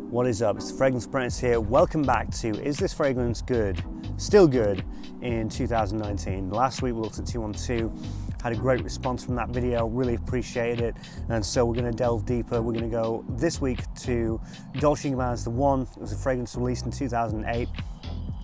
What is up? It's the Fragrance Apprentice here. Welcome back to Is This Fragrance Good? Still good in 2019. Last week we looked at 212, had a great response from that video, really appreciated it, and so we're going to delve deeper. We're going to go this week to Dolce & Gabbana's The One. It was a fragrance released in 2008.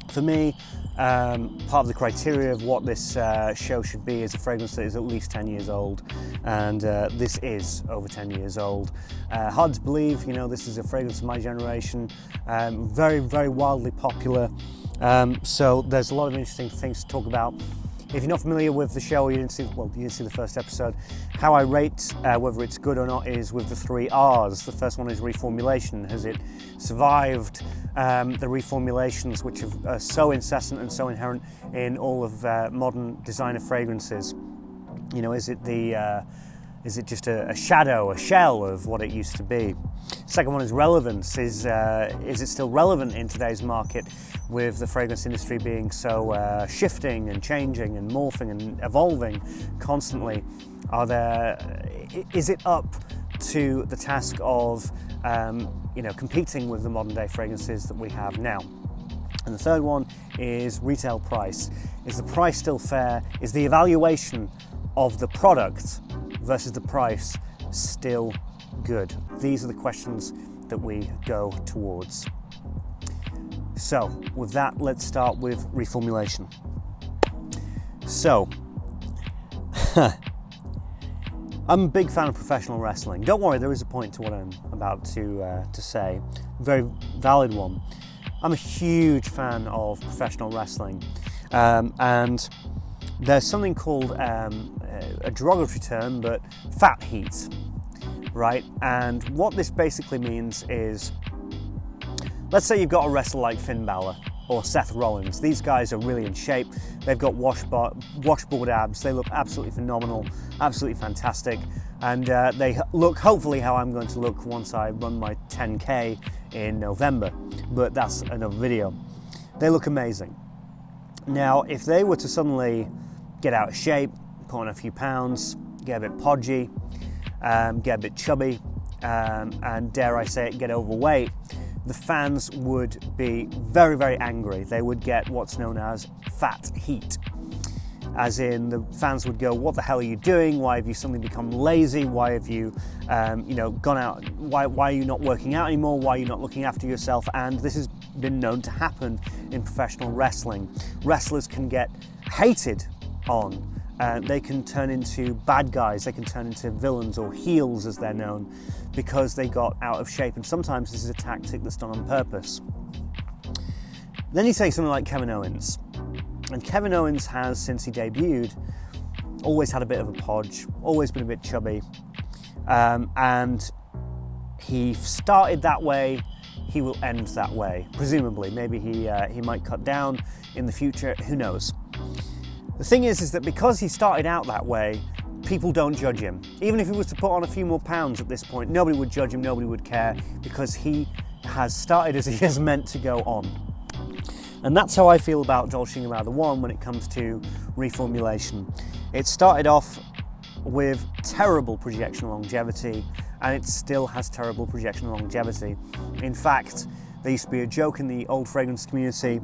For me, part of the criteria of what this show should be is a fragrance that is at least 10 years old, and this is over 10 years old. Hard to believe, you know, this is a fragrance of my generation, very, very wildly popular, so there's a lot of interesting things to talk about. If you're not familiar with the show, or you didn't see the first episode, how I rate whether it's good or not is with the 3 R's. The first one is reformulation. Has it survived the reformulations which are so incessant and so inherent in all of modern designer fragrances? You know, is it just a shadow, a shell of what it used to be? Second one is relevance. Is it still relevant in today's market with the fragrance industry being so shifting and changing and morphing and evolving constantly? Is it up to the task of competing with the modern day fragrances that we have now? And the third one is retail price. Is the price still fair? Is the evaluation of the product versus the price still good? These are the questions that we go towards. So with that, let's start with reformulation. So I'm a big fan of professional wrestling. Don't worry, there is a point to what I'm about to say. Very valid one. I'm a huge fan of professional wrestling, and there's something called a derogatory term, but fat heat, right? And what this basically means is, let's say you've got a wrestler like Finn Balor or Seth Rollins. These guys are really in shape. They've got washboard abs. They look absolutely phenomenal, absolutely fantastic. And they look hopefully how I'm going to look once I run my 10K in November. But that's another video. They look amazing. Now, if they were to suddenly get out of shape, put on a few pounds, get a bit podgy, get a bit chubby, and dare I say it, get overweight, the fans would be very, very angry. They would get what's known as fat heat. As in, the fans would go, what the hell are you doing? Why have you suddenly become lazy? Why have you, gone out? Why are you not working out anymore? Why are you not looking after yourself? And this has been known to happen in professional wrestling. Wrestlers can get hated on. They can turn into bad guys, they can turn into villains or heels as they're known, because they got out of shape, and sometimes this is a tactic that's done on purpose. Then you take something like Kevin Owens, and Kevin Owens has, since he debuted, always had a bit of a podge, always been a bit chubby, and he started that way, he will end that way, presumably. Maybe he might cut down in the future, who knows. The thing is that because he started out that way, people don't judge him. Even if he was to put on a few more pounds at this point, nobody would judge him, nobody would care, because he has started as he is meant to go on. And that's how I feel about Dolce & Gabbana The One when it comes to reformulation. It started off with terrible projection longevity, and it still has terrible projection longevity. In fact, there used to be a joke in the old fragrance community: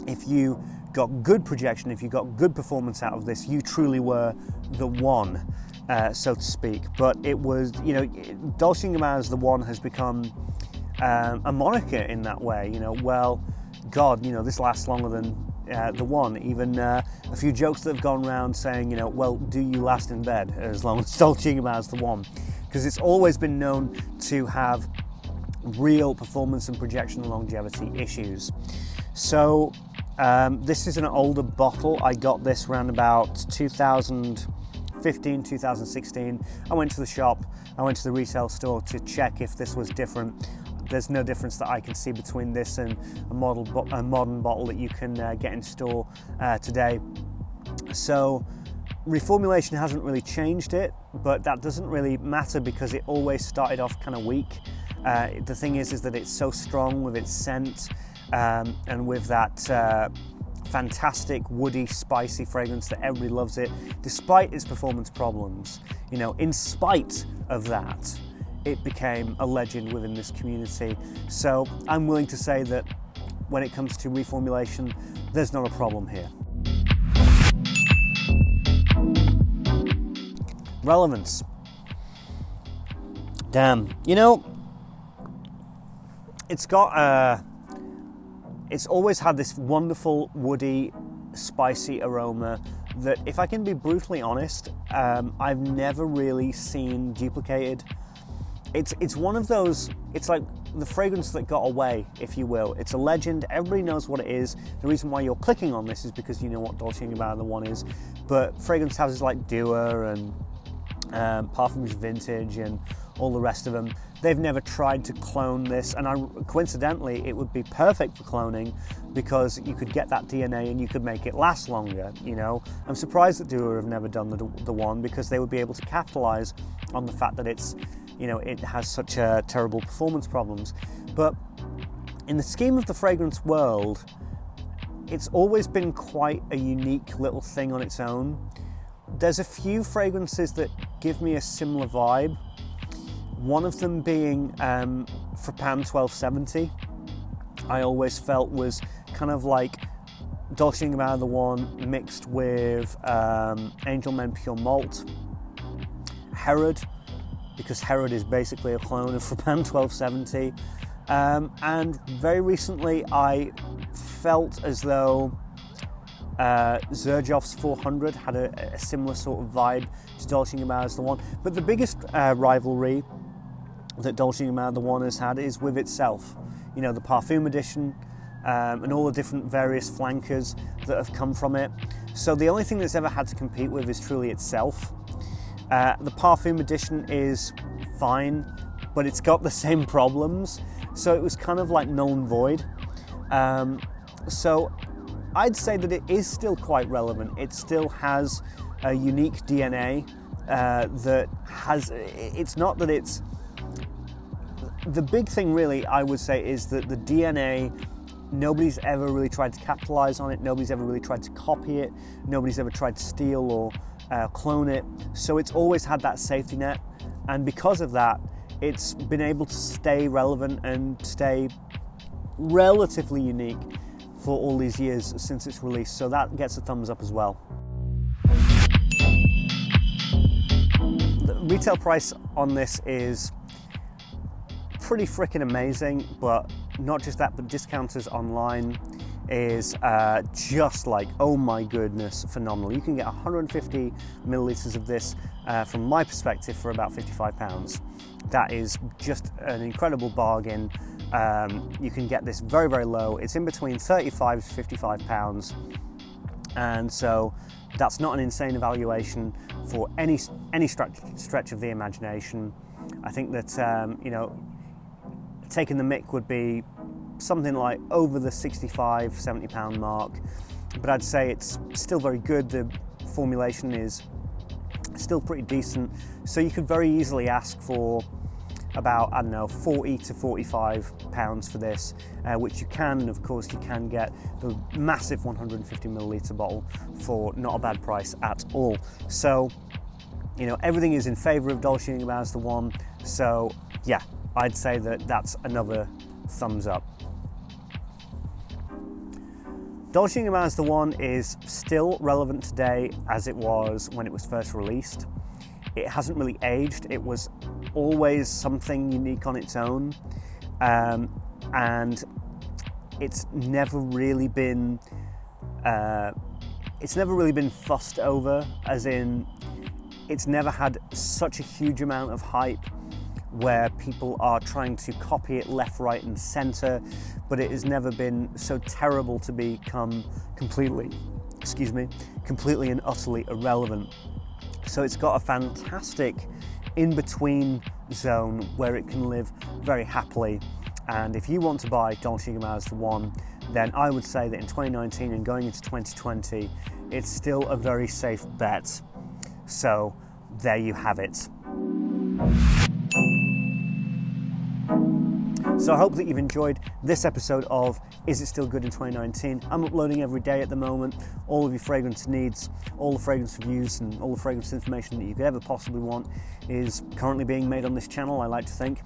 if you got good projection, if you got good performance out of this, you truly were the one, so to speak. But it was, Dolce & Gabbana's The One has become a moniker in that way. Well, God, this lasts longer than The One. Even a few jokes that have gone around saying, well, do you last in bed as long as Dolce & Gabbana's The One? Because it's always been known to have real performance and projection and longevity issues. So this is an older bottle. I got this around about 2015, 2016. I went to the shop, I went to the retail store to check if this was different. There's no difference that I can see between this and a modern bottle that you can get in store today. So reformulation hasn't really changed it, but that doesn't really matter because it always started off kind of weak. The thing is that it's so strong with its scent, and with that fantastic woody, spicy fragrance that everybody loves it, despite its performance problems. In spite of that, it became a legend within this community. So I'm willing to say that when it comes to reformulation, there's not a problem here. Relevance. Damn, you know, it's always had this wonderful woody, spicy aroma that, if I can be brutally honest, I've never really seen duplicated. It's one of those, it's like the fragrance that got away, if you will. It's a legend, everybody knows what it is. The reason why you're clicking on this is because you know what Dolce & Gabbana the One is, but fragrance houses like Dua and Parfums Vintage and all the rest of them, they've never tried to clone this, and coincidentally it would be perfect for cloning because you could get that DNA and you could make it last longer. You know, I'm surprised that Dua have never done the One, because they would be able to capitalize on the fact that it's, you know, it has such terrible performance problems. But in the scheme of the fragrance world, it's always been quite a unique little thing on its own. There's a few fragrances that give me a similar vibe. One of them being Frapan 1270, I always felt was kind of like Dolce & Gabbana the One mixed with Angel Men Pure Malt. Herod, because Herod is basically a clone of Frapan 1270. And very recently I felt as though Xerjoff's 400 had a similar sort of vibe to Dolce & Gabbana's the One. But the biggest rivalry that Dolce & Gabbana the One has had is with itself. You know, the Parfum edition and all the different various flankers that have come from it. So the only thing that's ever had to compete with is truly itself. The Parfum edition is fine, but it's got the same problems. So it was kind of like null and void. So I'd say that it is still quite relevant. It still has a unique DNA that has, it's not that it's, the big thing really I would say is that the DNA, nobody's ever really tried to capitalize on it, nobody's ever really tried to copy it, nobody's ever tried to steal or clone it. So it's always had that safety net, and because of that, it's been able to stay relevant and stay relatively unique for all these years since its release, so that gets a thumbs up as well. The retail price on this is pretty freaking amazing, but not just that, but discounters online is just like, oh my goodness, phenomenal. You can get 150 millilitres of this from my perspective for about £55. That is just an incredible bargain. You can get this very, very low. It's in between 35 to 55 pounds. And so that's not an insane evaluation for any stretch of the imagination. I think that, you know, taking the mick would be something like over the 65, 70 pound mark. But I'd say it's still very good. The formulation is still pretty decent. So you could very easily ask for about, I don't know, 40 to 45 pounds for this, which you can, and of course you can get the massive 150 milliliter bottle for not a bad price at all. So, you know, everything is in favor of Dolce & Gabbana's the One. So yeah, I'd say that that's another thumbs up. Dolce & Gabbana's the One is still relevant today as it was when it was first released. It hasn't really aged. It was always something unique on its own, and it's never really been fussed over, as in it's never had such a huge amount of hype where people are trying to copy it left, right and center, but it has never been so terrible to become completely and utterly irrelevant. So it's got a fantastic in-between zone where it can live very happily. And if you want to buy Dolce & Gabbana's the One, then I would say that in 2019 and going into 2020, it's still a very safe bet. So there you have it. So I hope that you've enjoyed this episode of Is It Still Good in 2019? I'm uploading every day at the moment. All of your fragrance needs, all the fragrance reviews and all the fragrance information that you could ever possibly want is currently being made on this channel, I like to think.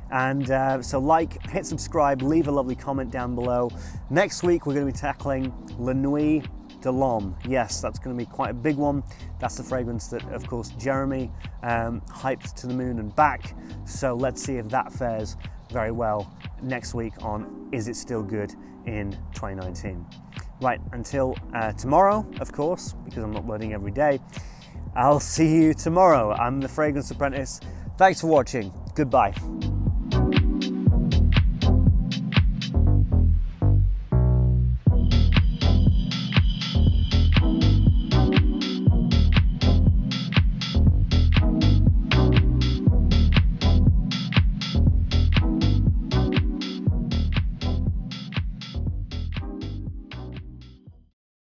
And so hit subscribe, leave a lovely comment down below. Next week we're going to be tackling La Nuit de l'Homme. Yes, that's going to be quite a big one. That's the fragrance that, of course, Jeremy hyped to the moon and back. So let's see if that fares very well next week on Is It Still Good in 2019? Right, until tomorrow, of course, because I'm uploading every day. I'll see you tomorrow. I'm the Fragrance Apprentice. Thanks for watching. Goodbye.